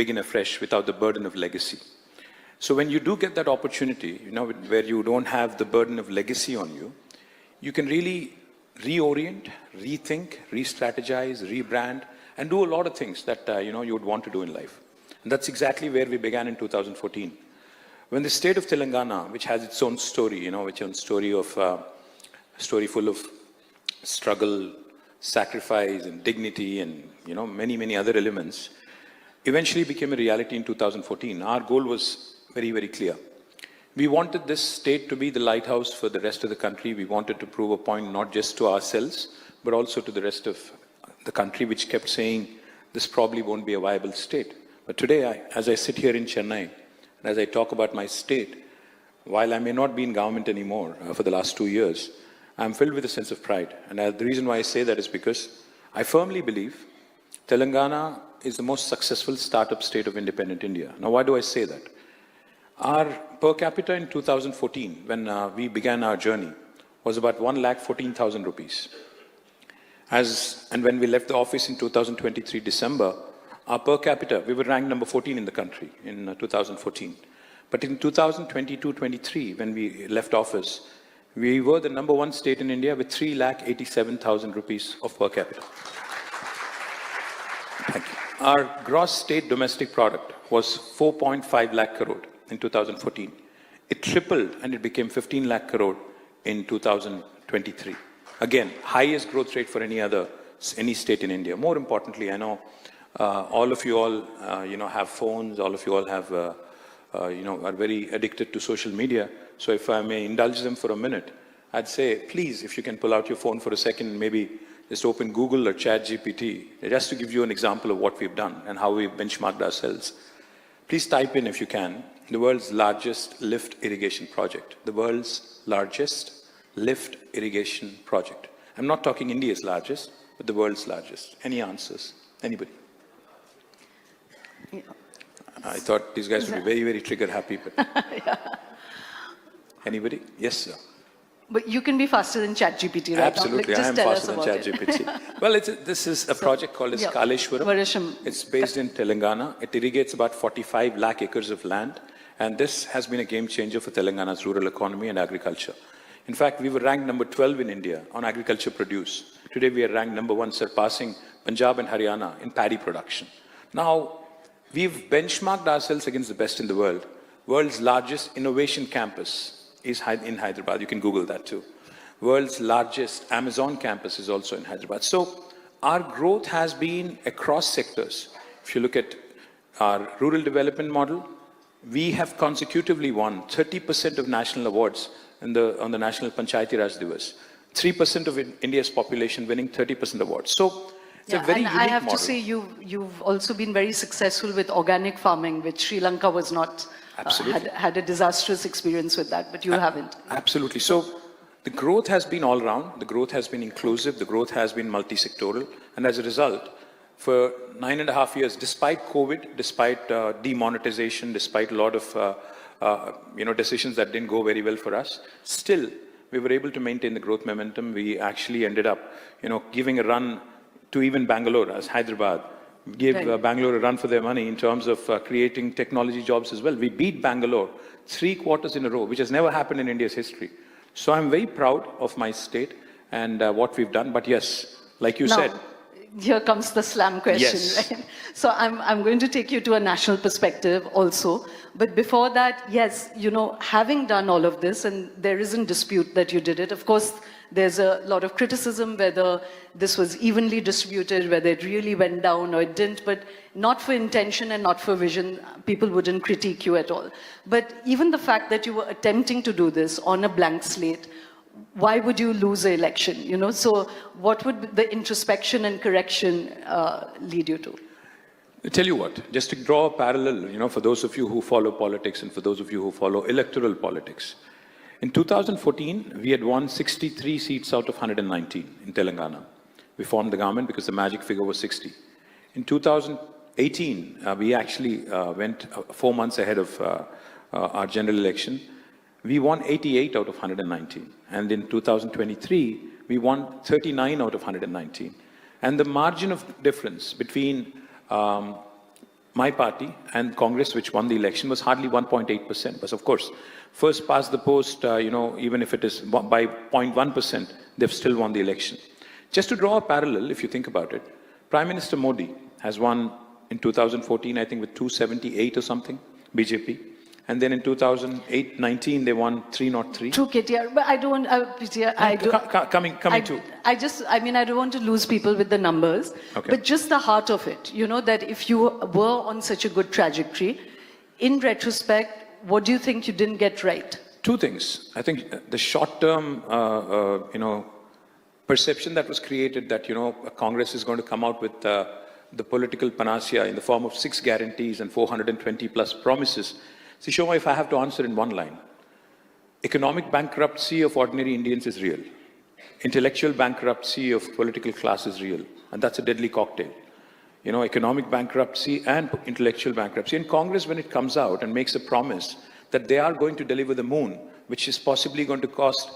begin afresh without the burden of legacy. So when you do get that opportunity, where you don't have the burden of legacy on you, you can really reorient, rethink, re-strategize, rebrand, and do a lot of things that you would want to do in life. And that's exactly where we began in 2014. When the state of Telangana, which has its own story, story full of struggle, sacrifice, and dignity, and many, many other elements, eventually became a reality in 2014. Our goal was very, very clear. We wanted this state to be the lighthouse for the rest of the country. We wanted to prove a point not just to ourselves, but also to the rest of the country, which kept saying, this probably won't be a viable state. But today, as I sit here in Chennai, and as I talk about my state, while I may not be in government anymore for the last 2 years, I'm filled with a sense of pride. And the reason why I say that is because I firmly believe Telangana is the most successful startup state of independent India. Now, why do I say that? Our per capita in 2014, when we began our journey, was about 1,14,000 rupees. And when we left the office in 2023 December, our per capita, we were ranked number 14 in the country in 2014. But in 2022-23, when we left office, we were the number 1 state in India with 3,87,000 rupees of per capita. Thank you. Our gross state domestic product was 4.5 lakh crore in 2014. It tripled and it became 15 lakh crore in 2023. Again, highest growth rate for any state in India. More importantly, I know all of you have phones, all of you all have, are very addicted to social media. So if I may indulge them for a minute, I'd say, please, if you can pull out your phone for a second, maybe just open Google or ChatGPT, just to give you an example of what we've done and how we've benchmarked ourselves. Please type in, if you can, the world's largest lift irrigation project. The world's largest lift irrigation project. I'm not talking India's largest, but the world's largest. Any answers? Anybody? Yeah. I thought these guys would be very, very trigger happy, but... Yeah. Anybody? Yes, sir. But you can be faster than ChatGPT, right? Absolutely, I am faster than ChatGPT. Well, this is a project called Kaleshwaram. It's based in Telangana. It irrigates about 45 lakh acres of land. And this has been a game changer for Telangana's rural economy and agriculture. In fact, we were ranked number 12 in India on agriculture produce. Today, we are ranked number 1, surpassing Punjab and Haryana in paddy production. Now, we've benchmarked ourselves against the best in the world. World's largest innovation campus is in Hyderabad. You can Google that too. World's largest Amazon campus is also in Hyderabad. So our growth has been across sectors. If you look at our rural development model, we have consecutively won 30% of national awards on the National Panchayati Raj Divas. 3% of India's population winning 30% awards. So it's a very unique model. I have to say you've also been very successful with organic farming, which Sri Lanka was not. Had a disastrous experience with that, but you haven't. Absolutely. So the growth has been all around. The growth has been inclusive. The growth has been multi-sectoral. And as a result, for 9.5 years, despite COVID, despite demonetization, despite a lot of decisions that didn't go very well for us, still we were able to maintain the growth momentum. We actually ended up, giving a run to even Bangalore as Hyderabad. Give Bangalore a run for their money in terms of creating technology jobs as well. We beat Bangalore 3 quarters in a row, which has never happened in India's history. So I'm very proud of my state and what we've done. But yes, like you said. Here comes the slam question, right? So I'm going to take you to a national perspective also. But before that, yes, having done all of this, and there isn't dispute that you did it, of course, there's a lot of criticism whether this was evenly distributed, whether it really went down or it didn't, but not for intention and not for vision, people wouldn't critique you at all. But even the fact that you were attempting to do this on a blank slate, why would you lose an election? So what would the introspection and correction lead you to? I tell you what, just to draw a parallel, for those of you who follow politics and for those of you who follow electoral politics, in 2014, we had won 63 seats out of 119 in Telangana. We formed the government because the magic figure was 60. In 2018, we actually went 4 months ahead of our general election. We won 88 out of 119. And in 2023, we won 39 out of 119. And the margin of difference between my party and Congress, which won the election, was hardly 1.8%. But of course, first past the post, even if it is by 0.1%, they've still won the election. Just to draw a parallel, if you think about it, Prime Minister Modi has won in 2014, I think with 278 or something, BJP. And then in 2008-19, they won 303. True, KTR, but I don't want, KTR, I don't want to lose people with the numbers, Okay. but just the heart of it, that if you were on such a good trajectory, in retrospect, what do you think you didn't get right? Two things. I think the short-term, perception that was created that, Congress is going to come out with the political panacea in the form of 6 guarantees and 420 plus promises. See, Shoma, if I have to answer in one line, economic bankruptcy of ordinary Indians is real. Intellectual bankruptcy of political class is real. And that's a deadly cocktail. Economic bankruptcy and intellectual bankruptcy. And Congress, when it comes out and makes a promise that they are going to deliver the moon, which is possibly going to cost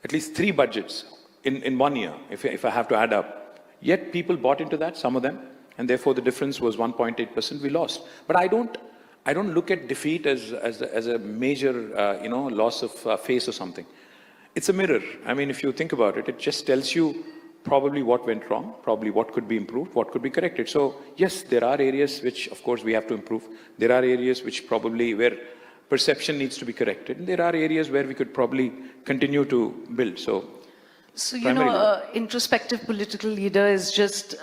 at least 3 budgets in 1 year, if I have to add up. Yet people bought into that, some of them, and therefore the difference was 1.8%. We lost. But I don't look at defeat as a major, loss of face or something. It's a mirror. I mean, if you think about it, it just tells you probably what went wrong, probably what could be improved, what could be corrected. So yes, there are areas which, of course, we have to improve. There are areas which probably where perception needs to be corrected. And there are areas where we could probably continue to build. So introspective political leader is just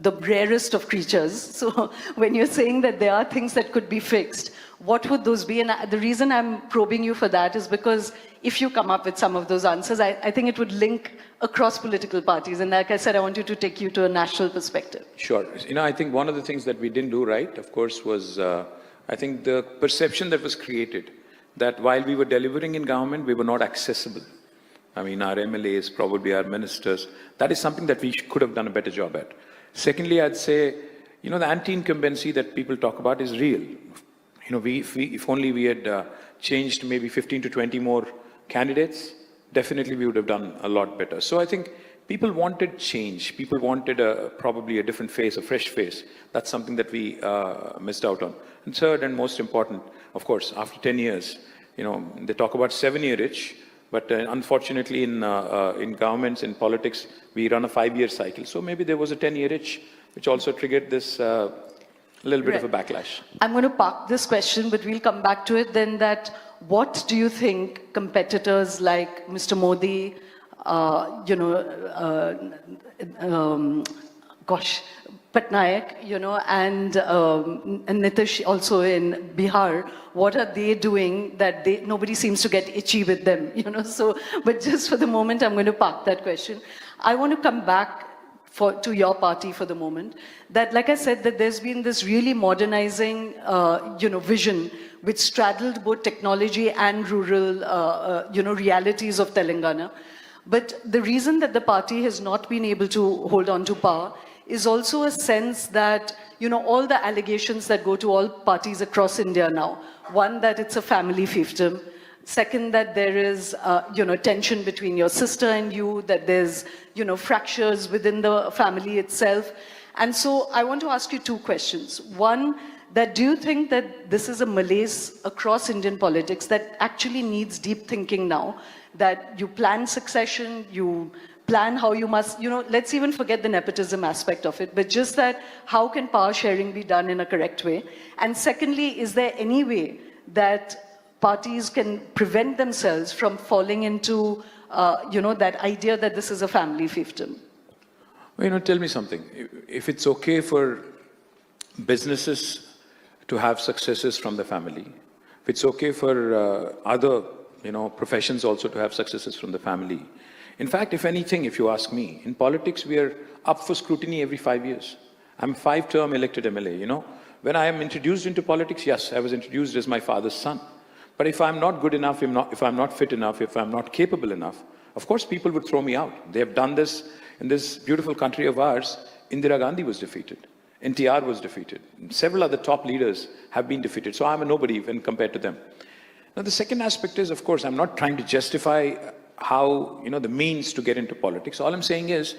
the rarest of creatures. So when you're saying that there are things that could be fixed, what would those be? And the reason I'm probing you for that is because if you come up with some of those answers, I think it would link across political parties. And like I said, I want you to take you to a national perspective. Sure. I think one of the things that we didn't do right, of course, was I think the perception that was created that while we were delivering in government, we were not accessible. I mean, our MLAs, probably our ministers, that is something that we could have done a better job at. Secondly, I'd say, the anti-incumbency that people talk about is real. If only we had changed maybe 15 to 20 more candidates, definitely we would have done a lot better. So I think people wanted change. People wanted probably a different face, a fresh face. That's something that we missed out on. And third and most important, of course, after 10 years, they talk about 7-year itch. But unfortunately, in governments, in politics, we run a 5-year cycle. So maybe there was a 10-year itch, which also triggered this little bit of a backlash. I'm going to park this question, but we'll come back to it then. What do you think competitors like Mr. Modi, Patnaik, and Nitish also in Bihar, what are they doing that nobody seems to get itchy with them, So, but just for the moment, I'm going to park that question. I want to come back to your party for the moment. That, like I said, that there's been this really modernizing, vision which straddled both technology and rural, realities of Telangana. But the reason that the party has not been able to hold on to power is also a sense that, all the allegations that go to all parties across India now. One, that it's a family fiefdom. Second, that there is, tension between your sister and you, that there's, fractures within the family itself. And so I want to ask you 2 questions. One, that do you think that this is a malaise across Indian politics that actually needs deep thinking now? That you plan succession, you plan how you must, let's even forget the nepotism aspect of it, but just that how can power sharing be done in a correct way? And secondly, is there any way that parties can prevent themselves from falling into, that idea that this is a family fiefdom? Well, tell me something. If it's okay for businesses to have successes from the family, if it's okay for other, professions also to have successes from the family. In fact, if anything, if you ask me, in politics, we are up for scrutiny every 5 years. I'm a 5-term elected MLA, When I am introduced into politics, yes, I was introduced as my father's son. But if I'm not good enough, if I'm not fit enough, if I'm not capable enough, of course, people would throw me out. They have done this in this beautiful country of ours. Indira Gandhi was defeated. NTR was defeated. Several other top leaders have been defeated. So I'm a nobody when compared to them. Now, the second aspect is, of course, I'm not trying to justify how, the means to get into politics. All I'm saying is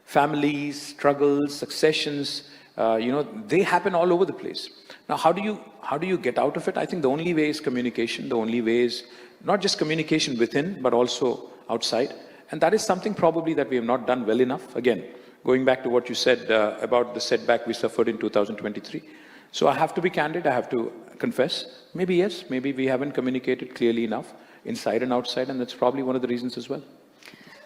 families, struggles, successions, they happen all over the place. Now, how do you get out of it? I think the only way is communication. The only way is not just communication within, but also outside. And that is something probably that we have not done well enough. Again, going back to what you said about the setback we suffered in 2023. So I have to be candid. I have to confess. Maybe yes, maybe we haven't communicated clearly enough inside and outside. And that's probably one of the reasons as well.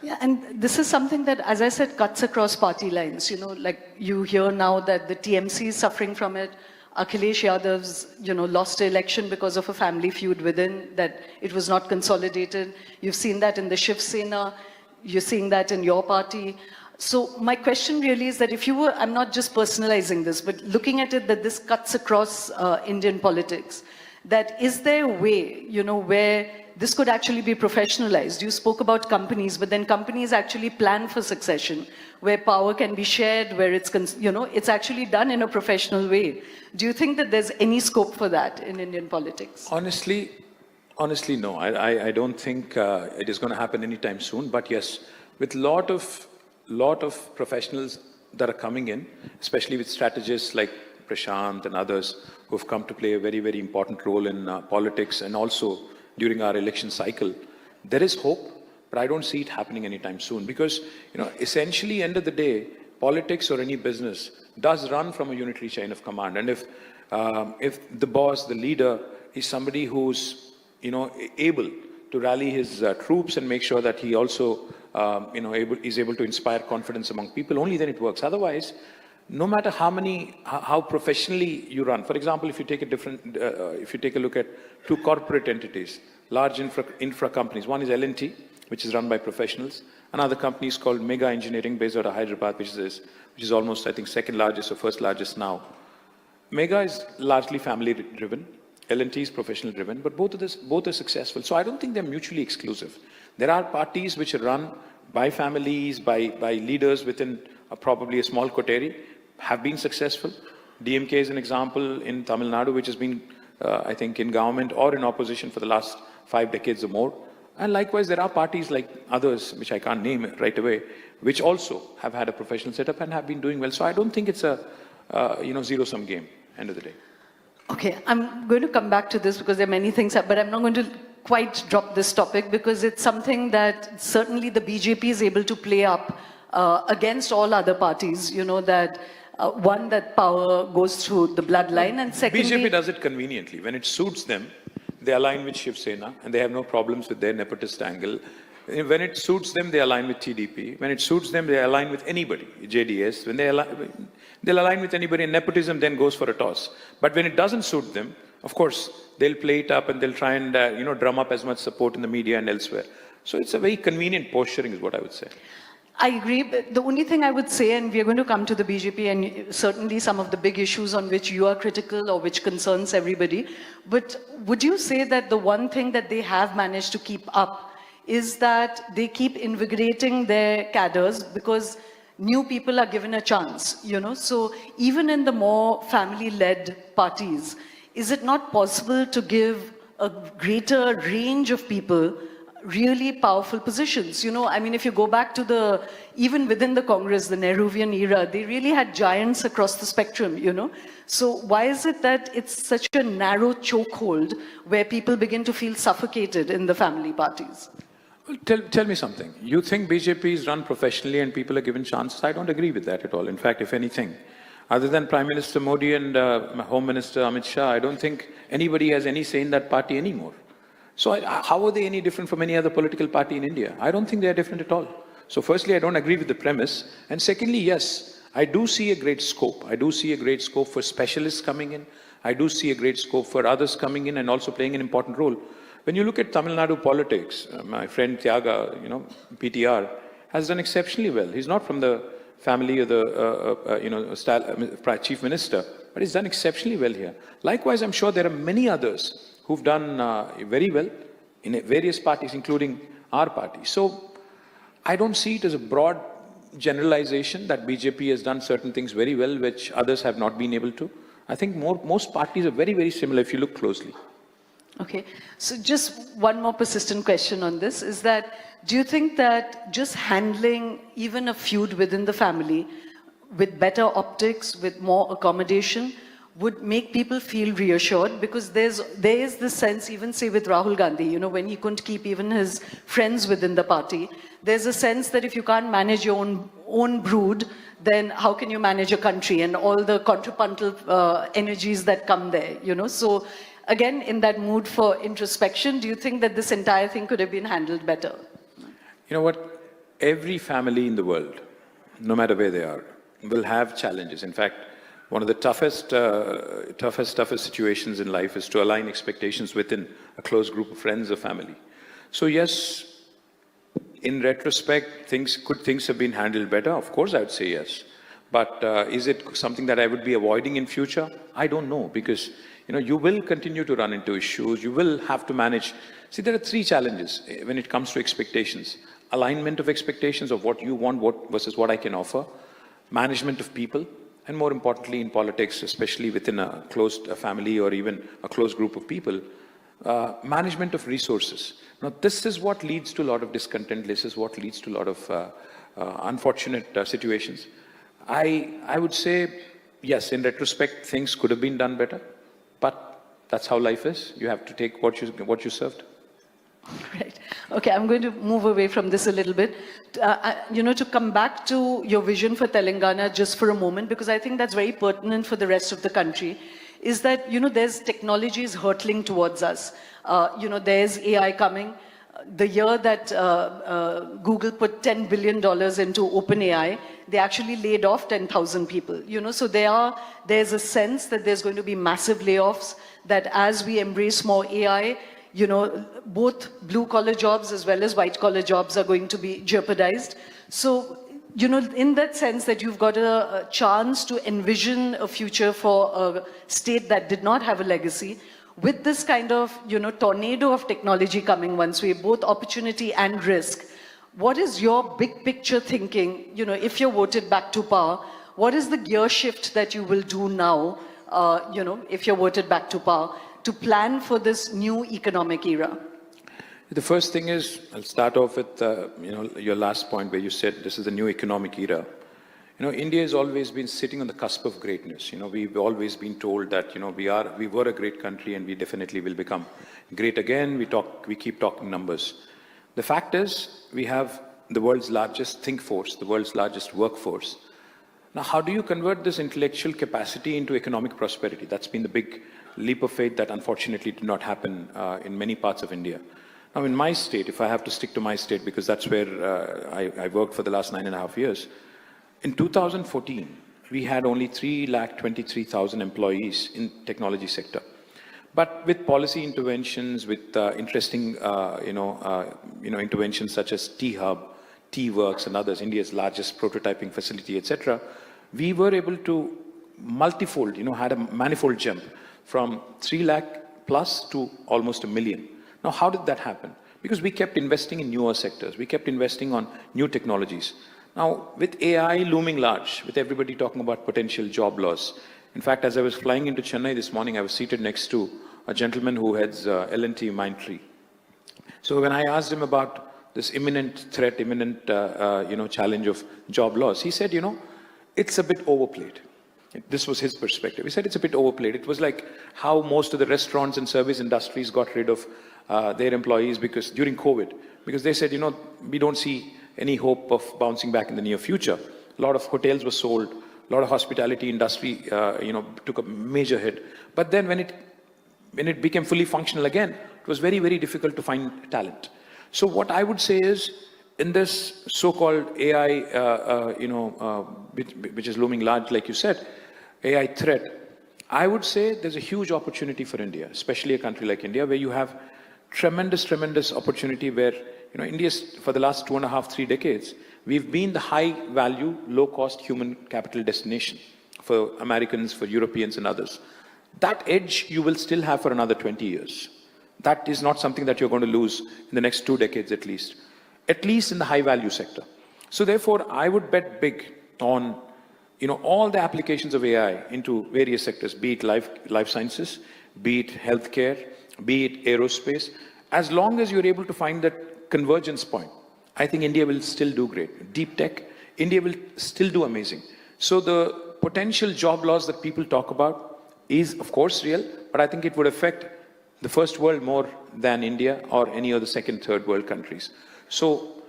Yeah, and this is something that, as I said, cuts across party lines. You know, like you hear now that the TMC is suffering from it. Akhilesh Yadav's, lost the election because of a family feud within, that it was not consolidated. You've seen that in the Shiv Sena. You're seeing that in your party. So my question really is that if you were, I'm not just personalizing this, but looking at it that this cuts across Indian politics, that is there a way, where this could actually be professionalized? You spoke about companies, but then companies actually plan for succession, where power can be shared, where it's actually done in a professional way. Do you think that there's any scope for that in Indian politics? Honestly, no. I don't think it is going to happen anytime soon. But yes, with lot of professionals that are coming in, especially with strategists like Prashant and others who have come to play a very, very important role in politics and also during our election cycle, there is hope, but I don't see it happening anytime soon because, essentially, end of the day, politics or any business does run from a unitary chain of command. And if the boss, the leader, is somebody who's, able to rally his troops and make sure that he also, is able to inspire confidence among people, only then it works. Otherwise, no matter how professionally you run. For example, if you take a look at two corporate entities, large infra companies. One is L&T, which is run by professionals. Another company is called Mega Engineering, based out of Hyderabad, which is almost, I think, second largest or first largest now. Mega is largely family driven. L&T is professional driven, but both are successful. So I don't think they're mutually exclusive. There are parties which are run by families, by leaders within probably a small coterie, have been successful. DMK is an example in Tamil Nadu, which has been, I think, in government or in opposition for the last 5 decades or more. And likewise, there are parties like others, which I can't name right away, which also have had a professional setup and have been doing well. So I don't think it's a, zero-sum game, end of the day. Okay, I'm going to come back to this because there are many things, but I'm not going to quite drop this topic because it's something that certainly the BJP is able to play up against all other parties, that one, that power goes through the bloodline, and secondly... BJP does it conveniently. When it suits them, they align with Shiv Sena, and they have no problems with their nepotist angle. When it suits them, they align with TDP. When it suits them, they align with anybody, JDS. When they'll align with anybody, and nepotism then goes for a toss. But when it doesn't suit them, of course, they'll play it up and they'll try and, drum up as much support in the media and elsewhere. So it's a very convenient posturing is what I would say. I agree, but the only thing I would say, and we're going to come to the BJP and certainly some of the big issues on which you are critical or which concerns everybody, but would you say that the one thing that they have managed to keep up is that they keep invigorating their cadres because new people are given a chance, So even in the more family-led parties, is it not possible to give a greater range of people really powerful positions? If you go back to even within the Congress, the Nehruvian era, they really had giants across the spectrum, So why is it that it's such a narrow chokehold where people begin to feel suffocated in the family parties? Well, tell me something. You think BJP is run professionally and people are given chances? I don't agree with that at all. In fact, if anything, other than Prime Minister Modi and Home Minister Amit Shah, I don't think anybody has any say in that party anymore. So how are they any different from any other political party in India? I don't think they are different at all. So firstly, I don't agree with the premise. And secondly, yes, I do see a great scope. I do see a great scope for specialists coming in. I do see a great scope for others coming in and also playing an important role. When you look at Tamil Nadu politics, my friend Tyaga, PTR, has done exceptionally well. He's not from the family of the chief minister, but he's done exceptionally well here. Likewise, I'm sure there are many others who've done very well in various parties, including our party. So I don't see it as a broad generalization that BJP has done certain things very well, which others have not been able to. I think most parties are very, very similar if you look closely. Okay, so just one more persistent question on this is that, do you think that just handling even a feud within the family with better optics, with more accommodation, would make people feel reassured, because there is this sense, even say with Rahul Gandhi, you know, when he couldn't keep even his friends within the party, there's a sense that if you can't manage your own brood, then how can you manage a country and all the contrapuntal energies that come there, you know? So again, in that mood for introspection, do you think that this entire thing could have been handled better? You know what? Every family in the world, no matter where they are, will have challenges. In fact, one of the toughest situations in life is to align expectations within a close group of friends or family. So yes, in retrospect, could things have been handled better? Of course, I would say yes. But is it something that I would be avoiding in future? I don't know, because you will continue to run into issues. You will have to manage. See, there are three challenges when it comes to expectations: alignment of expectations of what you want, versus what I can offer; management of people; and more importantly, in politics, especially within a closed family or even a close group of people, management of resources. Now, this is what leads to a lot of discontent. This is what leads to a lot of unfortunate situations. I would say, yes, in retrospect, things could have been done better, but that's how life is. You have to take what you served. Right. Okay, I'm going to move away from this a little bit. To come back to your vision for Telangana just for a moment, because I think that's very pertinent for the rest of the country, is that, there's technologies hurtling towards us. There's AI coming. The year that Google put $10 billion into OpenAI, they actually laid off 10,000 people. So there's a sense that there's going to be massive layoffs, that as we embrace more AI, both blue-collar jobs as well as white-collar jobs are going to be jeopardized. So, in that sense that you've got a chance to envision a future for a state that did not have a legacy, with this kind of, tornado of technology coming one way, both opportunity and risk, what is your big picture thinking, if you're voted back to power, what is the gear shift that you will do now, if you're voted back to power, to plan for this new economic era? The first thing is, I'll start off with, your last point where you said this is a new economic era. India has always been sitting on the cusp of greatness. We've always been told that, we were a great country and we definitely will become great again. We keep talking numbers. The fact is, we have the world's largest think force, the world's largest workforce. Now, how do you convert this intellectual capacity into economic prosperity? That's been the big leap of faith that unfortunately did not happen in many parts of India. Now, in my state, if I have to stick to my state, because that's where I worked for the last 9.5 years, in 2014, we had only 323,000 employees in technology sector. But with policy interventions, with interesting, interventions such as T-Hub, T-Works and others, India's largest prototyping facility, etc., we were able to multifold, had a manifold jump from 3 lakh plus to almost 1 million. Now, how did that happen? Because we kept investing in newer sectors. We kept investing on new technologies. Now, with AI looming large, with everybody talking about potential job loss. In fact, as I was flying into Chennai this morning, I was seated next to a gentleman who heads L&T Mindtree. So when I asked him about this imminent threat, challenge of job loss, he said, it's a bit overplayed. This was his perspective. He said it's a bit overplayed. It was like how most of the restaurants and service industries got rid of their employees during COVID, because they said, we don't see any hope of bouncing back in the near future. A lot of hotels were sold. A lot of hospitality industry, took a major hit. But then when it became fully functional again, it was very, very difficult to find talent. So what I would say is, in this so-called AI, which is looming large, like you said, AI threat, I would say there's a huge opportunity for India, especially a country like India, where you have tremendous opportunity where, India's, for the last 2.5, 3 decades, we've been the high-value, low-cost human capital destination for Americans, for Europeans and others. That edge you will still have for another 20 years. That is not something that you're going to lose in the next 2 decades at least in the high-value sector. So therefore, I would bet big on, all the applications of AI into various sectors, be it life sciences, be it healthcare, be it aerospace. As long as you're able to find that convergence point, I think India will still do great. Deep tech, India will still do amazing. So the potential job loss that people talk about, is of course real, but I think it would affect the first world more than India or any other second, third world countries. So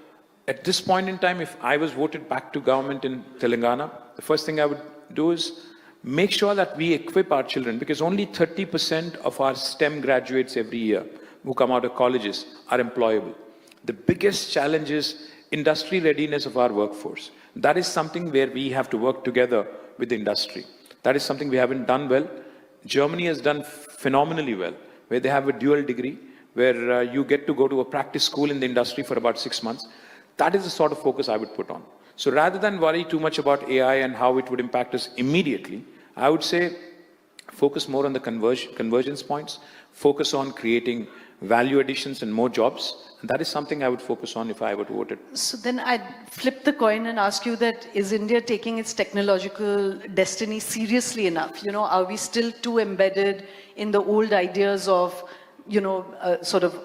at this point in time, if I was voted back to government in Telangana, the first thing I would do is make sure that we equip our children, because only 30% of our STEM graduates every year who come out of colleges are employable. The biggest challenge is industry readiness of our workforce. That is something where we have to work together with the industry. That is something we haven't done well. Germany has done phenomenally well, where they have a dual degree, where you get to go to a practice school in the industry for about 6 months. That is the sort of focus I would put on. So rather than worry too much about AI and how it would impact us immediately, I would say focus more on the convergence points, focus on creating value additions and more jobs. And that is something I would focus on if I were to vote it. So then I'd flip the coin and ask you that, is India taking its technological destiny seriously enough? You know, are we still too embedded in the old ideas of, you know, sort of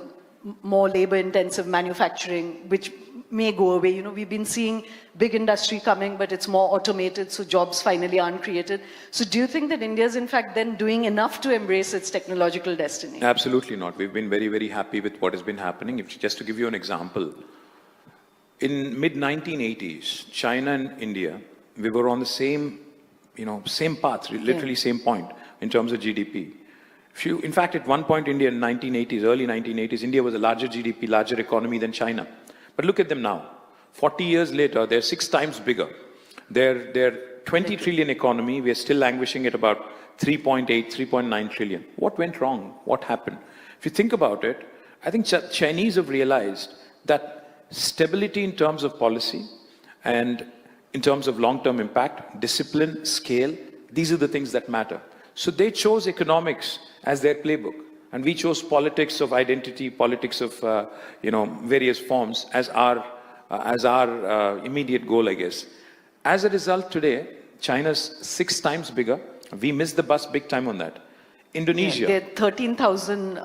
more labor-intensive manufacturing, which may go away? You know, we've been seeing big industry coming, but it's more automated, so jobs finally aren't created. So do you think that India is in fact then doing enough to embrace its technological destiny? Absolutely not. We've been very, very happy with what has been happening. Just to give you an example, in mid-1980s, China and India, we were on the same, same path, literally same point in terms of GDP. In fact, at one point, India in 1980s, early 1980s, India was a larger GDP, larger economy than China. But look at them now. 40 years later, they're 6 times bigger. They're 20 trillion economy. We're still languishing at about 3.8, 3.9 trillion. What went wrong? What happened? If you think about it, I think Chinese have realized that stability in terms of policy and in terms of long-term impact, discipline, scale, these are the things that matter. So they chose economics as their playbook. And we chose politics of identity, politics of, various forms as our immediate goal, I guess. As a result, today, China's 6 times bigger. We missed the bus big time on that. Indonesia. They're 13,000,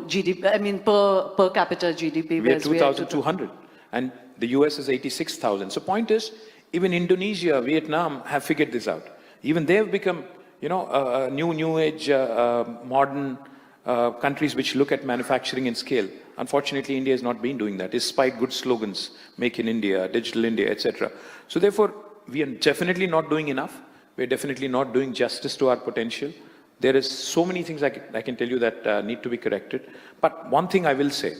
GDP, I mean, per capita GDP. We are 2,200. And the US is 86,000. So point is, even Indonesia, Vietnam have figured this out. Even they have become new age, modern countries which look at manufacturing and scale. Unfortunately, India has not been doing that, despite good slogans, Make in India, Digital India, etc. So therefore, we are definitely not doing enough. We're definitely not doing justice to our potential. There is so many things I can tell you that need to be corrected. But one thing I will say,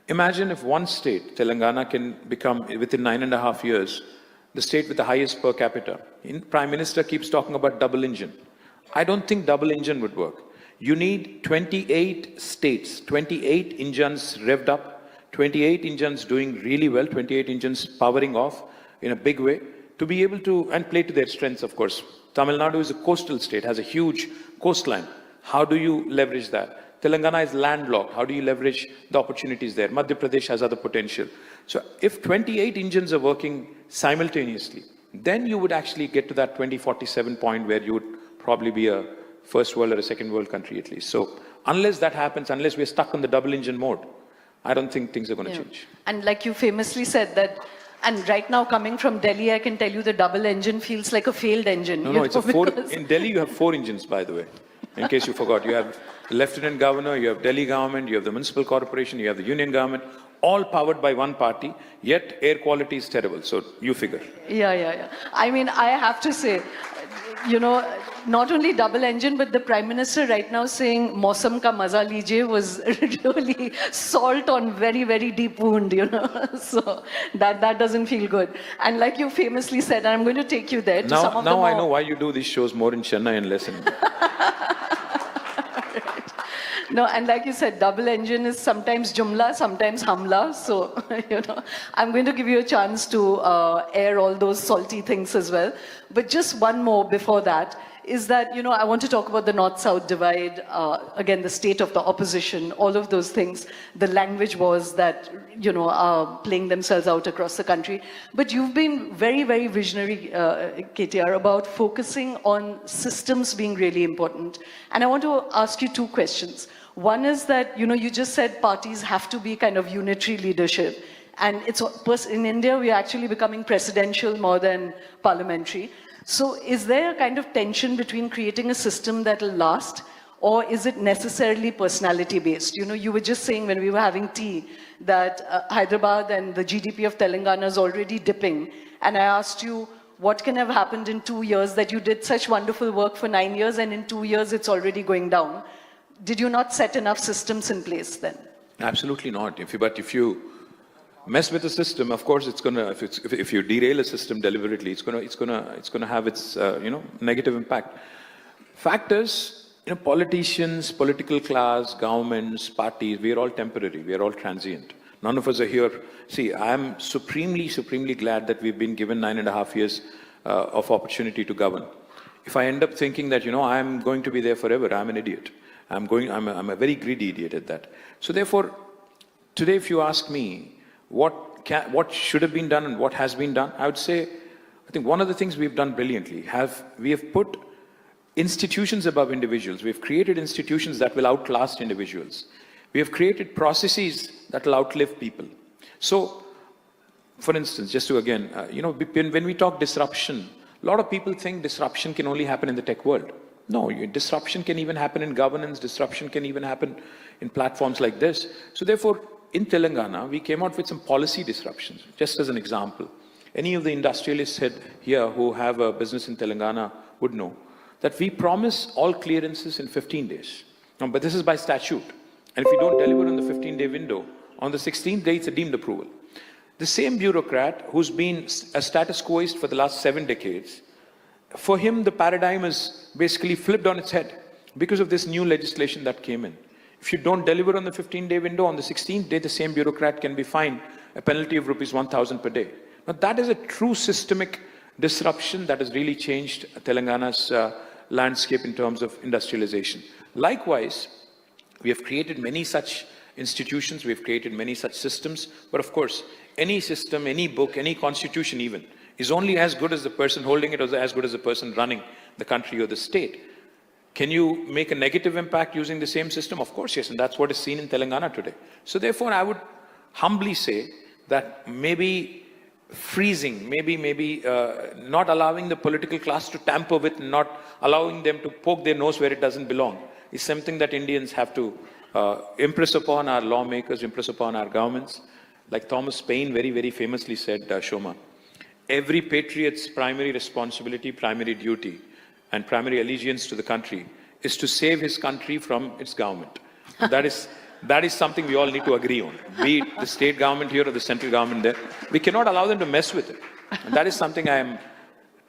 imagine if one state, Telangana, can become, within 9.5 years, the state with the highest per capita. Prime Minister keeps talking about double engine. I don't think double engine would work. You need 28 states, 28 engines revved up, 28 engines doing really well, 28 engines powering off in a big way to be able to, and play to their strengths, of course. Tamil Nadu is a coastal state, has a huge coastline. How do you leverage that? Telangana is landlocked. How do you leverage the opportunities there? Madhya Pradesh has other potential. So if 28 engines are working simultaneously, then you would actually get to that 2047 point where you would probably be a first world or a second world country at least. So unless that happens, unless we're stuck on the double engine mode, I don't think things are going to change. And like you famously said that, and right now coming from Delhi, I can tell you the double engine feels like a failed engine. No, it's a four. In Delhi, you have 4 engines, by the way. In case you forgot, you have the Lieutenant Governor, you have Delhi government, you have the municipal corporation, you have the union government, all powered by one party, yet air quality is terrible. So you figure. Yeah. I mean, I have to say, not only double engine, but the Prime Minister right now saying "Mausam ka maza lijiye" was really salt on very, very deep wound, So that doesn't feel good. And like you famously said, I'm going to take you there. Now I know why you do these shows more in Chennai and less in. No, and like you said, double engine is sometimes jumla, sometimes hamla. So, I'm going to give you a chance to air all those salty things as well. But just one more before that is that, I want to talk about the North-South divide, again, the state of the opposition, all of those things, the language wars that, are playing themselves out across the country. But you've been very, very visionary, KTR, about focusing on systems being really important. And I want to ask you 2 questions. One is that, you just said parties have to be kind of unitary leadership. And in India, we're actually becoming presidential more than parliamentary. So is there a kind of tension between creating a system that will last, or is it necessarily personality based? You know, you were just saying when we were having tea that Hyderabad and the GDP of Telangana is already dipping. And I asked you, what can have happened in 2 years that you did such wonderful work for 9 years and in 2 years it's already going down? Did you not set enough systems in place then? Absolutely not. But if you mess with the system, of course, it's gonna. If you derail a system deliberately, it's gonna have its negative impact. Fact is, politicians, political class, governments, parties, we are all temporary. We are all transient. None of us are here. See, I am supremely glad that we've been given 9.5 years of opportunity to govern. If I end up thinking that I'm going to be there forever, I'm an idiot. I'm a very greedy idiot at that. So therefore, today, if you ask me what should have been done and what has been done, I would say, I think one of the things we've done brilliantly we have put institutions above individuals. We've created institutions that will outlast individuals. We have created processes that will outlive people. So, for instance, just to again, when we talk disruption, a lot of people think disruption can only happen in the tech world. No, disruption can even happen in governance. Disruption can even happen in platforms like this. So therefore, in Telangana, we came out with some policy disruptions. Just as an example, any of the industrialists here who have a business in Telangana would know that we promise all clearances in 15 days. But this is by statute. And if you don't deliver on the 15-day window, on the 16th day, it's a deemed approval. The same bureaucrat who's been a status quoist for the last 7 decades, for him, the paradigm is basically flipped on its head because of this new legislation that came in. If you don't deliver on the 15-day window, on the 16th day, the same bureaucrat can be fined a penalty of rupees 1,000 per day. Now, that is a true systemic disruption that has really changed Telangana's landscape in terms of industrialization. Likewise, we have created many such institutions, we have created many such systems, but of course, any system, any book, any constitution even, is only as good as the person holding it or as good as the person running the country or the state. Can you make a negative impact using the same system? Of course, yes, and that's what is seen in Telangana today. So therefore, I would humbly say that maybe freezing, maybe not allowing the political class to tamper with, not allowing them to poke their nose where it doesn't belong, is something that Indians have to impress upon our lawmakers, impress upon our governments. Like Thomas Paine very famously said, Shoma, every patriot's primary responsibility, primary duty, and primary allegiance to the country is to save his country from its government. That is something we all need to agree on, be it the state government here or the central government there. We cannot allow them to mess with it. And that is something I am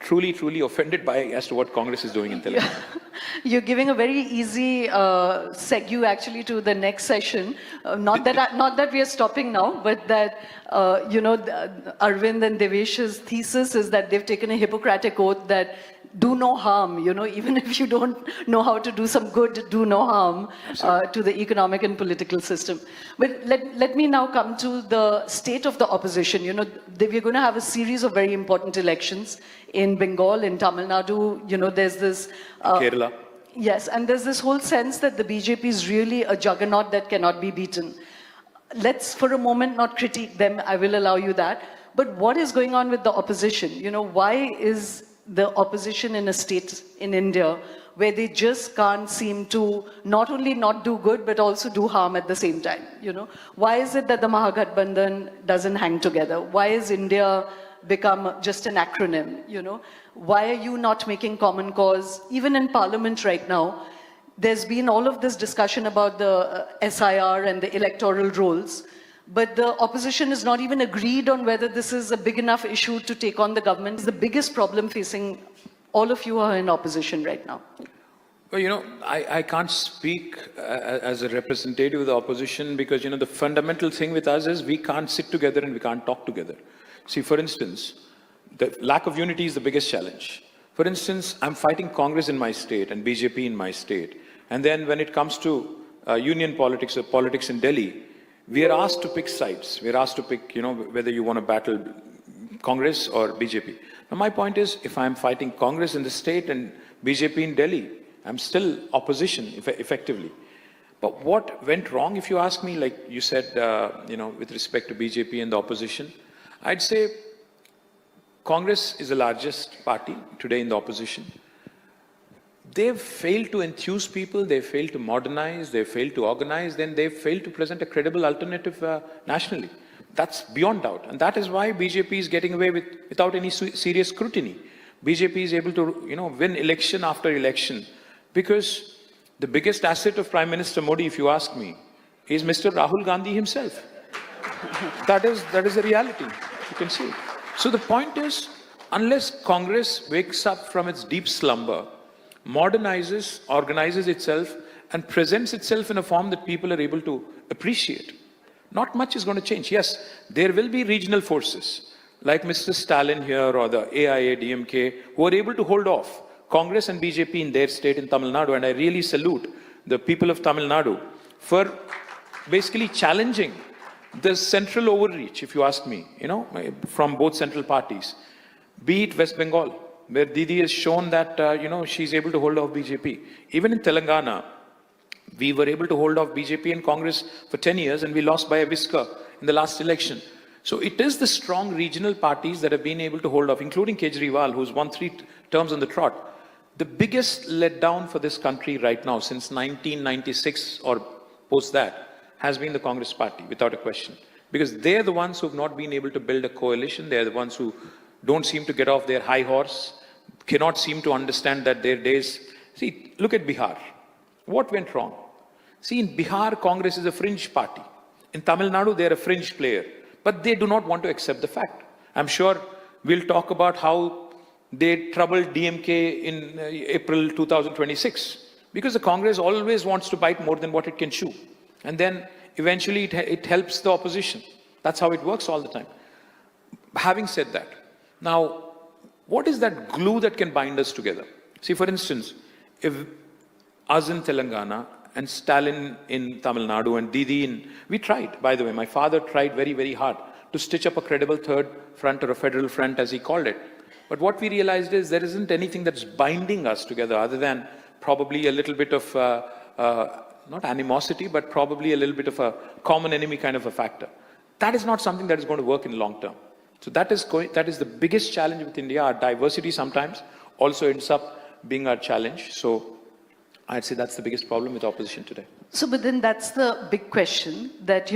truly offended by as to what Congress is doing in Telangana. Yeah. You're giving a very easy segue actually to the next session. Not that we are stopping now, but that Arvind and Devesh's thesis is that they've taken a Hippocratic oath that do no harm, even if you don't know how to do some good, do no harm to the economic and political system. But let me now come to the state of the opposition. We're going to have a series of very important elections in Bengal, in Tamil Nadu, there's this... Kerala. Yes, and there's this whole sense that the BJP is really a juggernaut that cannot be beaten. Let's for a moment not critique them, I will allow you that. But what is going on with the opposition? Why is the opposition in a state in India where they just can't seem to not only not do good, but also do harm at the same time, Why is it that the Mahagathbandhan doesn't hang together? Why is India become just an acronym, Why are you not making common cause? Even in Parliament right now, there's been all of this discussion about the SIR and the electoral rolls, but the opposition is not even agreed on whether this is a big enough issue to take on the government. It's the biggest problem facing all of you who are in opposition right now. Well, I can't speak as a representative of the opposition because, the fundamental thing with us is we can't sit together and we can't talk together. See, for instance, the lack of unity is the biggest challenge. For instance, I'm fighting Congress in my state and BJP in my state. And then when it comes to union politics or politics in Delhi, we are asked to pick sides. We're asked to pick, whether you want to battle Congress or BJP. Now, my point is, if I'm fighting Congress in the state and BJP in Delhi, I'm still opposition, effectively. But what went wrong, if you ask me, like you said, with respect to BJP and the opposition, I'd say Congress is the largest party today in the opposition. They've failed to enthuse people, they've failed to modernize, they've failed to organize, then they've failed to present a credible alternative nationally. That's beyond doubt. And that is why BJP is getting away without any serious scrutiny. BJP is able to, win election after election because the biggest asset of Prime Minister Modi, if you ask me, is Mr. Rahul Gandhi himself. That is the reality. You can see. So the point is, unless Congress wakes up from its deep slumber, modernizes, organizes itself, and presents itself in a form that people are able to appreciate, not much is going to change. Yes, there will be regional forces like Mr. Stalin here or the AIA, DMK, who are able to hold off Congress and BJP in their state in Tamil Nadu. And I really salute the people of Tamil Nadu for basically challenging the central overreach, if you ask me, from both central parties. Be it West Bengal, where Didi has shown that, she's able to hold off BJP. Even in Telangana, we were able to hold off BJP and Congress for 10 years and we lost by a whisker in the last election. So it is the strong regional parties that have been able to hold off, including Kejriwal, who's won 3 terms on the trot. The biggest letdown for this country right now, since 1996 or post that, has been the Congress party, without a question. Because they're the ones who've not been able to build a coalition. They're the ones who don't seem to get off their high horse, cannot seem to understand that their days... See, look at Bihar. What went wrong? See, in Bihar, Congress is a fringe party. In Tamil Nadu, they're a fringe player. But they do not want to accept the fact. I'm sure we'll talk about how they troubled DMK in April 2026. Because the Congress always wants to bite more than what it can chew. And then eventually it helps the opposition. That's how it works all the time. Having said that, now, what is that glue that can bind us together? See, for instance, if us in Telangana and Stalin in Tamil Nadu and Didi we tried, by the way, my father tried very, very hard to stitch up a credible third front or a federal front, as he called it. But what we realized is there isn't anything that's binding us together other than probably a little bit of, not animosity, but probably a little bit of a common enemy kind of a factor. That is not something that is going to work in the long term. So that is the biggest challenge with India. Our diversity sometimes also ends up being our challenge. So I'd say that's the biggest problem with opposition today. So, but then that's the big question that,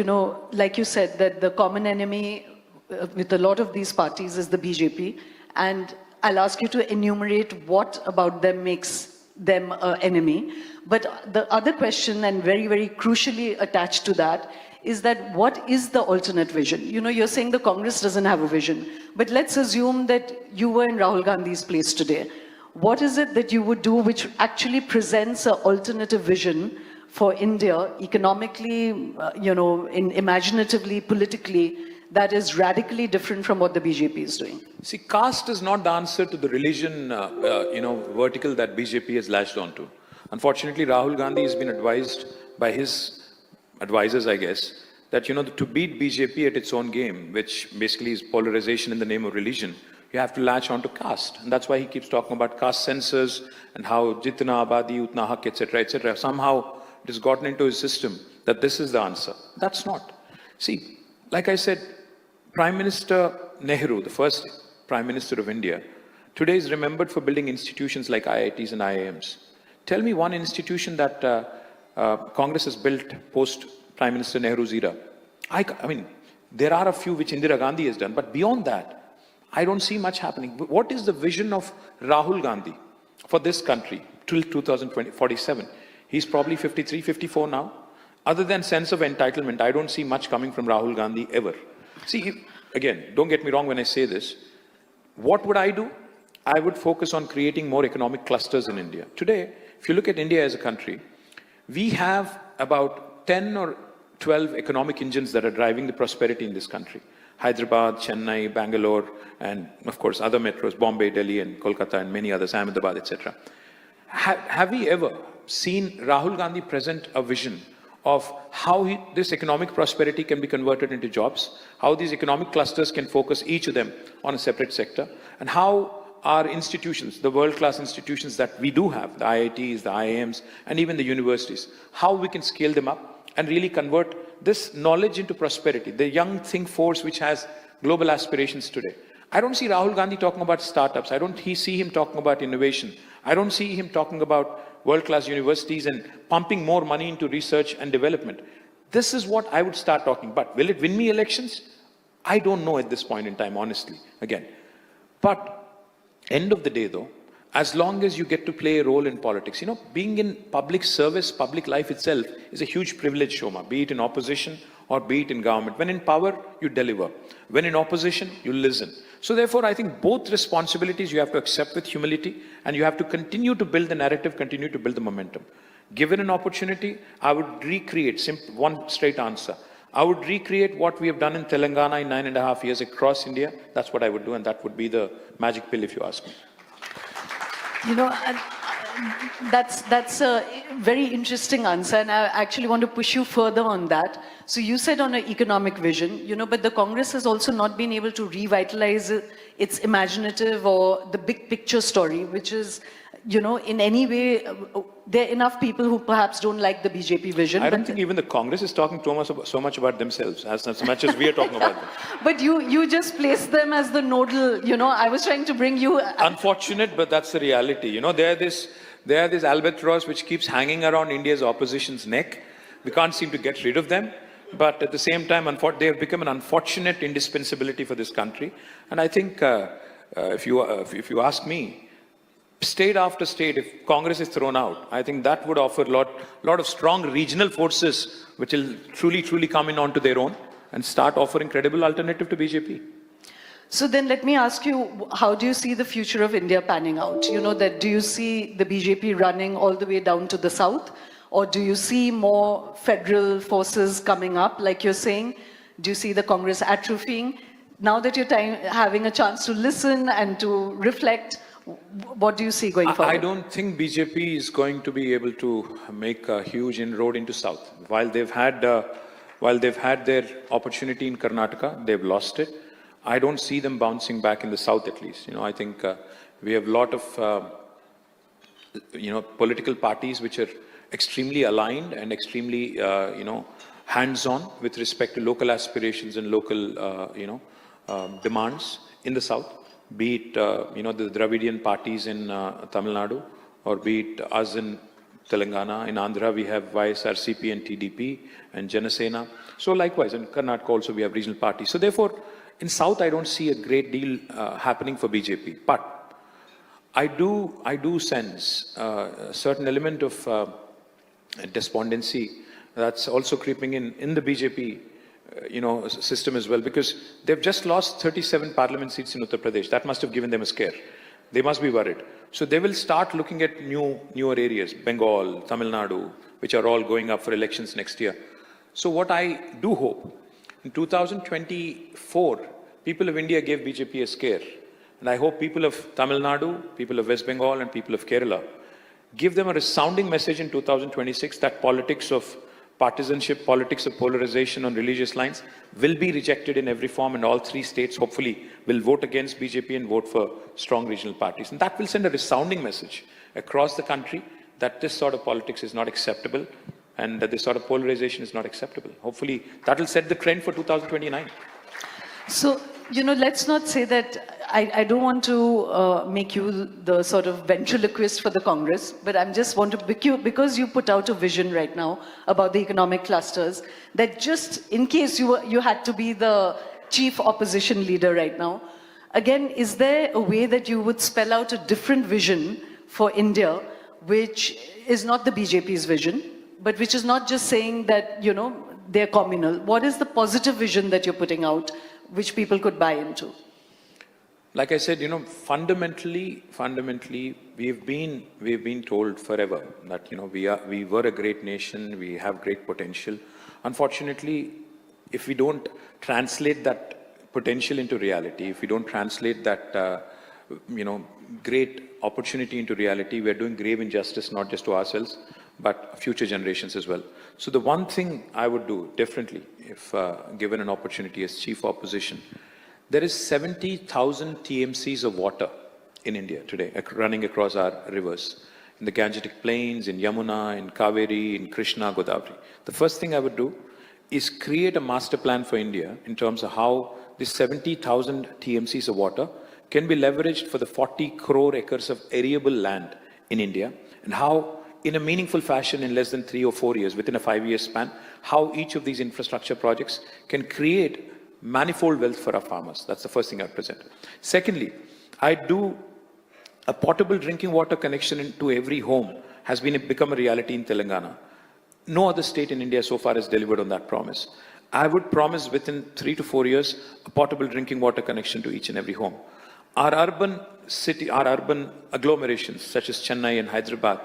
like you said, that the common enemy with a lot of these parties is the BJP. And I'll ask you to enumerate what about them makes them an enemy. But the other question, and very, very crucially attached to that, is that what is the alternate vision? You're saying the Congress doesn't have a vision, but let's assume that you were in Rahul Gandhi's place today. What is it that you would do which actually presents an alternative vision for India economically, imaginatively, politically, that is radically different from what the BJP is doing? See, caste is not the answer to the religion, vertical that BJP has latched onto. Unfortunately, Rahul Gandhi has been advised by his advisors, I guess, that, to beat BJP at its own game, which basically is polarization in the name of religion, you have to latch onto caste. And that's why he keeps talking about caste census and how jitna abadi, utna haq, etc., etc. Somehow it has gotten into his system that this is the answer. That's not. See, like I said, Prime Minister Nehru, the first Prime Minister of India, today is remembered for building institutions like IITs and IIMs. Tell me one institution that Congress has built post Prime Minister Nehru's era. I mean, there are a few which Indira Gandhi has done, but beyond that, I don't see much happening. What is the vision of Rahul Gandhi for this country till 2047? He's probably 53, 54 now. Other than sense of entitlement, I don't see much coming from Rahul Gandhi ever. See, again, don't get me wrong when I say this. What would I do? I would focus on creating more economic clusters in India. Today, if you look at India as a country, we have about 10 or 12 economic engines that are driving the prosperity in this country. Hyderabad, Chennai, Bangalore, and of course other metros, Bombay, Delhi, and Kolkata, and many others, Ahmedabad, etc. Have we ever seen Rahul Gandhi present a vision of how this economic prosperity can be converted into jobs, how these economic clusters can focus each of them on a separate sector, and how our institutions, the world-class institutions that we do have, the IITs, the IIMs, and even the universities, how we can scale them up and really convert this knowledge into prosperity, the young think force which has global aspirations today. I don't see Rahul Gandhi talking about startups. I don't see him talking about innovation. I don't see him talking about world-class universities and pumping more money into research and development. This is what I would start talking about. Will it win me elections? I don't know at this point in time, honestly, again. But end of the day, though, as long as you get to play a role in politics, being in public service, public life itself is a huge privilege, Shoma, be it in opposition or be it in government. When in power, you deliver. When in opposition, you listen. So therefore, I think both responsibilities you have to accept with humility, and you have to continue to build the narrative, continue to build the momentum. Given an opportunity, I would recreate, one straight answer. I would recreate what we have done in Telangana in 9.5 years across India. That's what I would do, and that would be the magic pill, if you ask me. That's a very interesting answer, and I actually want to push you further on that. So you said on an economic vision, but the Congress has also not been able to revitalize its imaginative or the big picture story, which is, in any way, there are enough people who perhaps don't like the BJP vision. I don't think even the Congress is talking so much about themselves as much as we are talking about them. But you just placed them as the nodal, I was trying to bring you... Unfortunate, but that's the reality. They're this albatross which keeps hanging around India's opposition's neck. We can't seem to get rid of them. But at the same time, they have become an unfortunate indispensability for this country. And I think, if you ask me, state after state, if Congress is thrown out, I think that would offer a lot of strong regional forces which will truly come in onto their own and start offering credible alternative to BJP. So then let me ask you, how do you see the future of India panning out? Do you see the BJP running all the way down to the south? Or do you see more federal forces coming up, like you're saying? Do you see the Congress atrophying? Now that you're having a chance to listen and to reflect, what do you see going forward? I don't think BJP is going to be able to make a huge inroad into South. While they've had their opportunity in Karnataka, they've lost it. I don't see them bouncing back in the South, at least. I think we have a lot of, political parties which are extremely aligned and extremely, hands-on with respect to local aspirations and local, demands in the South. Be it, the Dravidian parties in Tamil Nadu, or be it us in Telangana. In Andhra, we have YSRCP and TDP and Janasena. So likewise, in Karnataka also we have regional parties. So therefore, in South, I don't see a great deal happening for BJP. But I do sense a certain element of despondency that's also creeping in the BJP system as well, because they've just lost 37 parliament seats in Uttar Pradesh. That must have given them a scare. They must be worried. So they will start looking at newer areas, Bengal, Tamil Nadu, which are all going up for elections next year. So what I do hope, in 2024, people of India gave BJP a scare. And I hope people of Tamil Nadu, people of West Bengal, and people of Kerala give them a resounding message in 2026 that politics of partisanship, politics of polarization on religious lines will be rejected in every form, and all three states hopefully will vote against BJP and vote for strong regional parties. And that will send a resounding message across the country that this sort of politics is not acceptable and that this sort of polarization is not acceptable. Hopefully that will set the trend for 2029. So, let's not say that, I don't want to make you the sort of ventriloquist for the Congress, but I just want to, because you put out a vision right now about the economic clusters, that just in case you had to be the chief opposition leader right now, again, is there a way that you would spell out a different vision for India, which is not the BJP's vision, but which is not just saying that, they're communal? What is the positive vision that you're putting out, which people could buy into? Like I said, fundamentally, we've been told forever that, we were a great nation, we have great potential. Unfortunately, if we don't translate that potential into reality, if we don't translate that, great opportunity into reality, we're doing grave injustice, not just to ourselves, but future generations as well. So the one thing I would do differently, if given an opportunity as chief opposition, there is 70,000 TMCs of water in India today, running across our rivers, in the Gangetic Plains, in Yamuna, in Kaveri, in Krishna, Godavari. The first thing I would do is create a master plan for India in terms of how this 70,000 TMCs of water can be leveraged for the 40 crore acres of arable land in India, and how in a meaningful fashion in less than 3 or 4 years, within a 5-year span, how each of these infrastructure projects can create manifold wealth for our farmers. That's the first thing I present. Secondly, I do a portable drinking water connection into every home has become a reality in Telangana. No other state in India so far has delivered on that promise. I would promise within 3 to 4 years, a portable drinking water connection to each and every home. Our urban agglomerations such as Chennai and Hyderabad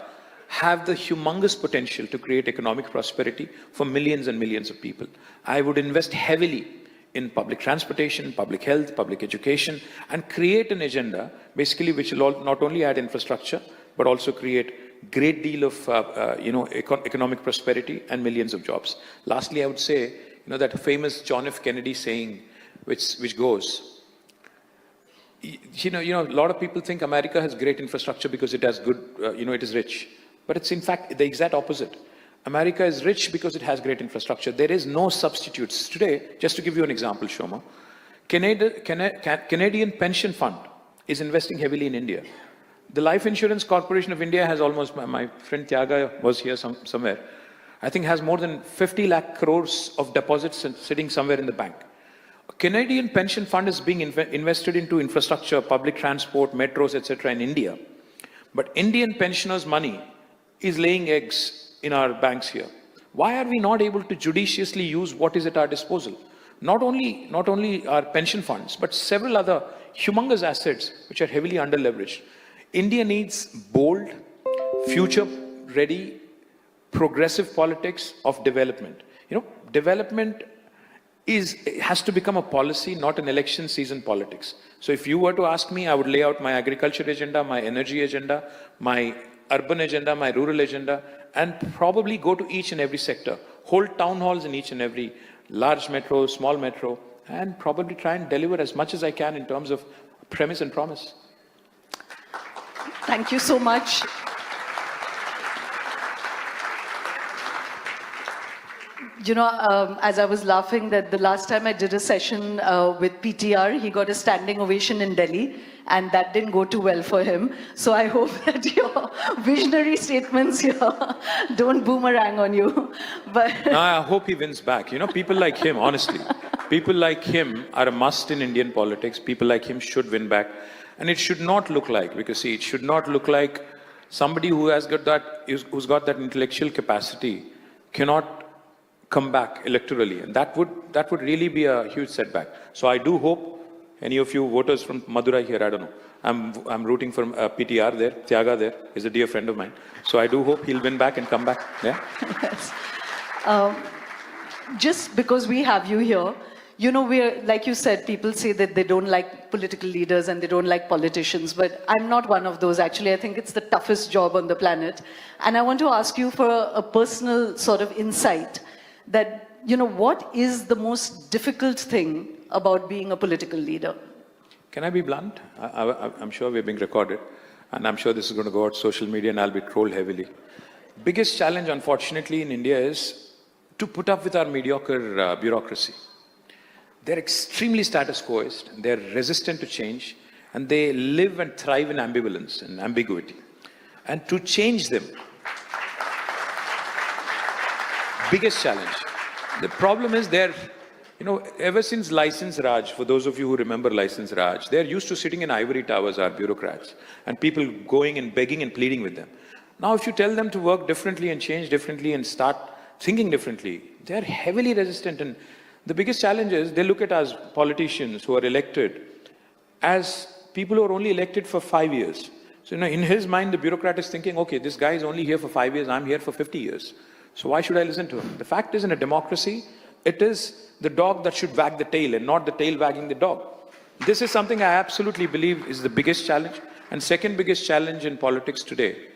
have the humongous potential to create economic prosperity for millions and millions of people. I would invest heavily in public transportation, public health, public education, and create an agenda basically which will not only add infrastructure, but also create great deal of economic prosperity and millions of jobs. Lastly, I would say, that famous John F. Kennedy saying, which goes, a lot of people think America has great infrastructure because it has good, it is rich. But it's in fact the exact opposite. America is rich because it has great infrastructure. There is no substitutes. Today, just to give you an example, Shoma, Canadian Pension Fund is investing heavily in India. The Life Insurance Corporation of India has almost, my friend Tyaga was here somewhere, I think has more than 50 lakh crores of deposits sitting somewhere in the bank. A Canadian pension fund is being invested into infrastructure, public transport, metros, etc. in India. But Indian pensioners' money is laying eggs in our banks here. Why are we not able to judiciously use what is at our disposal? Not only our pension funds, but several other humongous assets which are heavily under-leveraged. India needs bold, future-ready, progressive politics of development. Development has to become a policy, not an election season politics. So if you were to ask me, I would lay out my agriculture agenda, my energy agenda, my urban agenda, my rural agenda, and probably go to each and every sector, hold town halls in each and every large metro, small metro, and probably try and deliver as much as I can in terms of premise and promise. Thank you so much. As I was laughing that the last time I did a session with PTR, he got a standing ovation in Delhi, and that didn't go too well for him. So I hope that your visionary statements here don't boomerang on you. But no, I hope he wins back. People like him, honestly, people like him are a must in Indian politics. People like him should win back. And it should not look like, because see, it should not look like somebody who's got that intellectual capacity cannot come back electorally, and that would really be a huge setback. So I do hope any of you voters from Madurai here, I don't know, I'm rooting for PTR there, Tyaga there is a dear friend of mine. So I do hope he'll win back and come back. Yeah. Yes. Just because we have you here, we're, like you said, people say that they don't like political leaders and they don't like politicians, but I'm not one of those. Actually, I think it's the toughest job on the planet. And I want to ask you for a personal sort of insight that, what is the most difficult thing about being a political leader? Can I be blunt? I'm sure we're being recorded, and I'm sure this is going to go out social media and I'll be trolled heavily. Biggest challenge, unfortunately, in India is to put up with our mediocre bureaucracy. They're extremely status quoist, they're resistant to change, and they live and thrive in ambivalence and ambiguity. And to change them, biggest challenge. The problem is ever since License Raj, for those of you who remember License Raj, they're used to sitting in ivory towers, our bureaucrats, and people going and begging and pleading with them. Now, if you tell them to work differently and change differently and start thinking differently, they're heavily resistant. And the biggest challenge is they look at us politicians who are elected as people who are only elected for 5 years. So, in his mind, the bureaucrat is thinking, okay, this guy is only here for 5 years, I'm here for 50 years. So why should I listen to him? The fact is, in a democracy, it is the dog that should wag the tail and not the tail wagging the dog. This is something I absolutely believe is the biggest challenge. And second biggest challenge in politics today,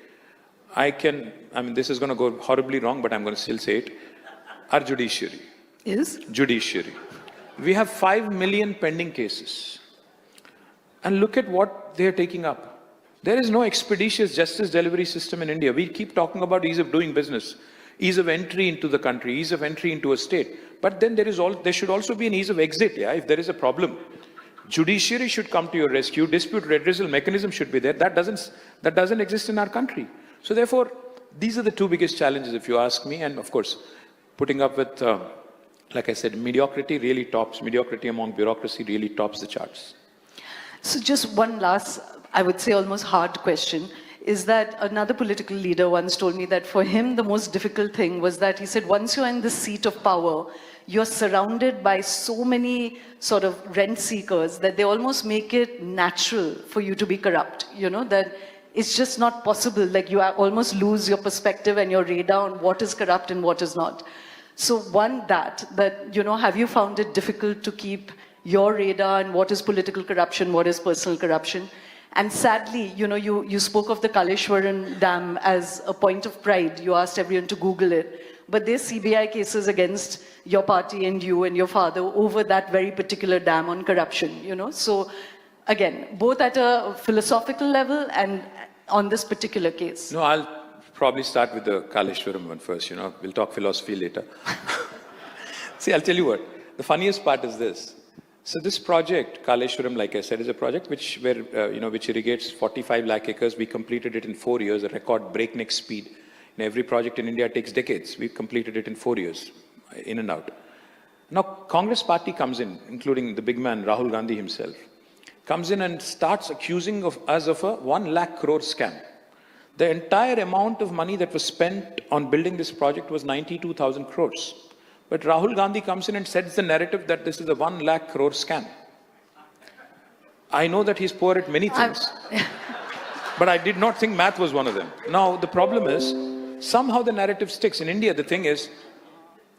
this is going to go horribly wrong, but I'm going to still say it. Our judiciary. Is? Judiciary. We have 5 million pending cases. And look at what they are taking up. There is no expeditious justice delivery system in India. We keep talking about ease of doing business. ease of entry into the country, ease of entry into a state. But then there should also be an ease of exit, yeah, if there is a problem. Judiciary should come to your rescue, dispute redressal mechanism should be there. That doesn't exist in our country. So therefore, these are the two biggest challenges, if you ask me, and of course, putting up with, like I said, mediocrity among bureaucracy really tops the charts. So just one last, I would say almost hard question, is that another political leader once told me that for him the most difficult thing was that he said once you're in the seat of power, you're surrounded by so many sort of rent seekers that they almost make it natural for you to be corrupt, that it's just not possible. Like you almost lose your perspective and your radar on what is corrupt and what is not. So one, that have you found it difficult to keep your radar on what is political corruption, what is personal corruption? And sadly, you spoke of the Kaleshwaram Dam as a point of pride. You asked everyone to Google it. But there's CBI cases against your party and you and your father over that very particular dam on corruption, So again, both at a philosophical level and on this particular case. No, I'll probably start with the Kaleshwaram one first, We'll talk philosophy later. See, I'll tell you what. The funniest part is this. So this project, Kaleshwaram, like I said, is a project which irrigates 45 lakh acres. We completed it in 4 years, a record breakneck speed. Every project in India takes decades. We completed it in 4 years, in and out. Now, Congress party comes in, including the big man, Rahul Gandhi himself, comes in and starts accusing us of a 1 lakh crore scam. The entire amount of money that was spent on building this project was 92,000 crores. But Rahul Gandhi comes in and sets the narrative that this is a 1 lakh crore scam. I know that he's poor at many things, but I did not think math was one of them. Now, the problem is, somehow the narrative sticks. In India, the thing is,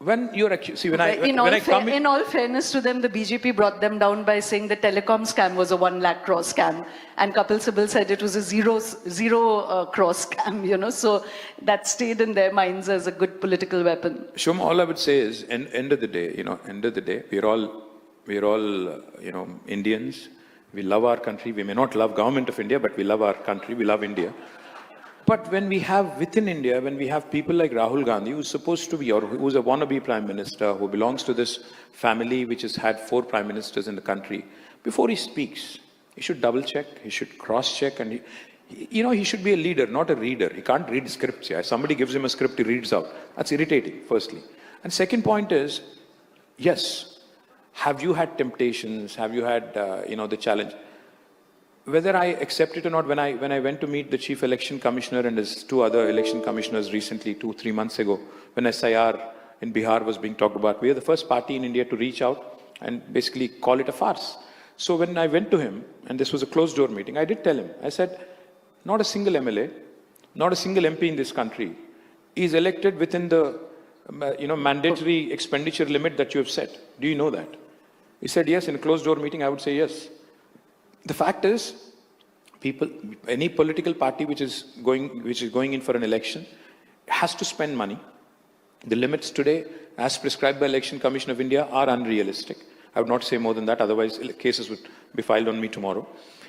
when you're accused, see, in all fairness to them, the BJP brought them down by saying the telecom scam was a 1 lakh crore scam, and Kapil Sibal said it was a zero crore scam. So that stayed in their minds as a good political weapon. Shoma, all I would say is, end of the day, we're all Indians. We love our country. We may not love government of India, but we love our country. We love India. But when we have people like Rahul Gandhi, who's supposed to be, or who's a wannabe prime minister, who belongs to this family which has had 4 prime ministers in the country, before he speaks, he should double check, he should cross check, and he should be a leader, not a reader. He can't read scripts. Yeah? Somebody gives him a script, he reads out. That's irritating, firstly. And second point is, yes, have you had temptations? Have you had, the challenge? Whether I accept it or not, when I went to meet the Chief Election Commissioner and his 2 other election commissioners recently, 2-3 months ago, when SIR in Bihar was being talked about, we are the first party in India to reach out and basically call it a farce. So when I went to him, and this was a closed door meeting, I did tell him, I said, not a single MLA, not a single MP in this country is elected within the mandatory expenditure limit that you have set. Do you know that? He said, yes. In a closed door meeting, I would say yes. The fact is, any political party which is going in for an election has to spend money. The limits today, as prescribed by Election Commission of India, are unrealistic. I would not say more than that, otherwise cases would be filed on me tomorrow.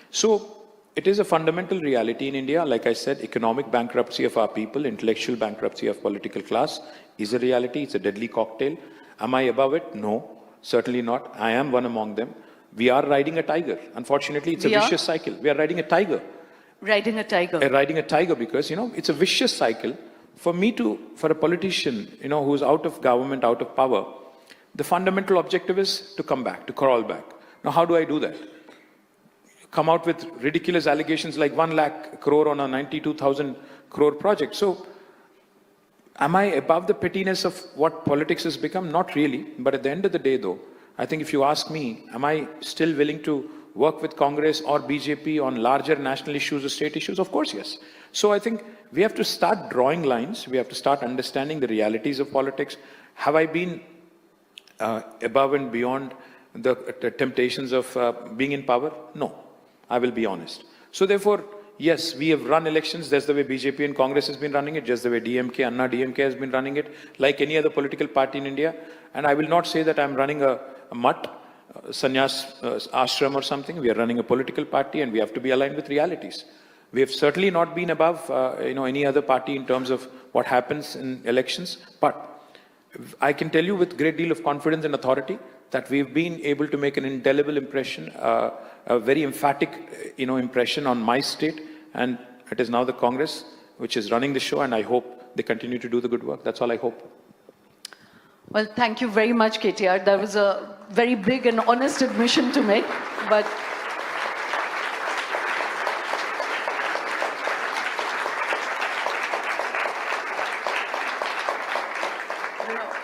So it is a fundamental reality in India. Like I said, economic bankruptcy of our people, intellectual bankruptcy of political class is a reality. It's a deadly cocktail. Am I above it? No, certainly not. I am one among them. We are riding a tiger. Unfortunately, it's a vicious cycle. We are riding a tiger. Riding a tiger. Riding a tiger because, it's a vicious cycle. For a politician, who's out of government, out of power, the fundamental objective is to come back, to crawl back. Now, how do I do that? Come out with ridiculous allegations like 1 lakh crore on a 92,000 crore project. So, am I above the pettiness of what politics has become? Not really. But at the end of the day, though, I think if you ask me, am I still willing to work with Congress or BJP on larger national issues or state issues? Of course, yes. So I think we have to start drawing lines. We have to start understanding the realities of politics. Have I been above and beyond the temptations of being in power? No, I will be honest. So therefore, yes, we have run elections. That's the way BJP and Congress has been running it, just the way DMK, Anna DMK has been running it, like any other political party in India. And I will not say that I'm running a mutt, sannyas ashram or something. We are running a political party and we have to be aligned with realities. We have certainly not been above, any other party in terms of what happens in elections. But I can tell you with great deal of confidence and authority that we've been able to make an indelible impression, a very emphatic, impression on my state. And it is now the Congress which is running the show, and I hope they continue to do the good work. That's all I hope. Well, thank you very much, KTR. That was a very big and honest admission to make, but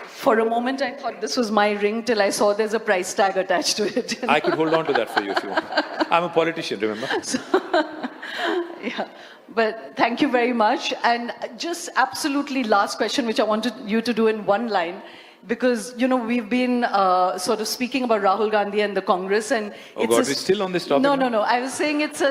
for a moment I thought this was my ring till I saw there's a price tag attached to it. I could hold on to that for you if you want. I'm a politician, remember? Yeah, but thank you very much. And just absolutely last question, which I wanted you to do in one line, because, we've been sort of speaking about Rahul Gandhi and the Congress, and we're still on this topic? No. I was saying it's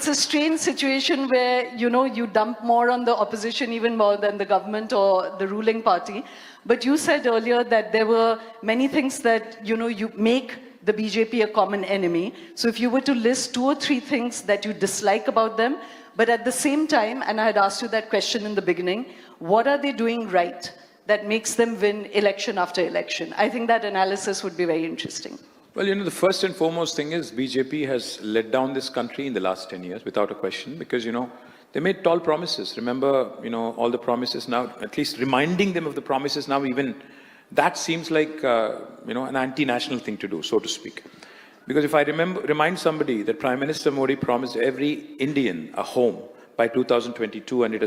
a strange situation where, you dump more on the opposition, even more than the government or the ruling party. But you said earlier that there were many things that, you make the BJP a common enemy. So if you were to list 2 or 3 things that you dislike about them, but at the same time, and I had asked you that question in the beginning, what are they doing right that makes them win election after election? I think that analysis would be very interesting. Well, the first and foremost thing is BJP has let down this country in the last 10 years, without a question, because, they made tall promises. Remember, all the promises now, at least reminding them of the promises now, even that seems like, an anti-national thing to do, so to speak. Because if I remind somebody that Prime Minister Modi promised every Indian a home by 2022, and it has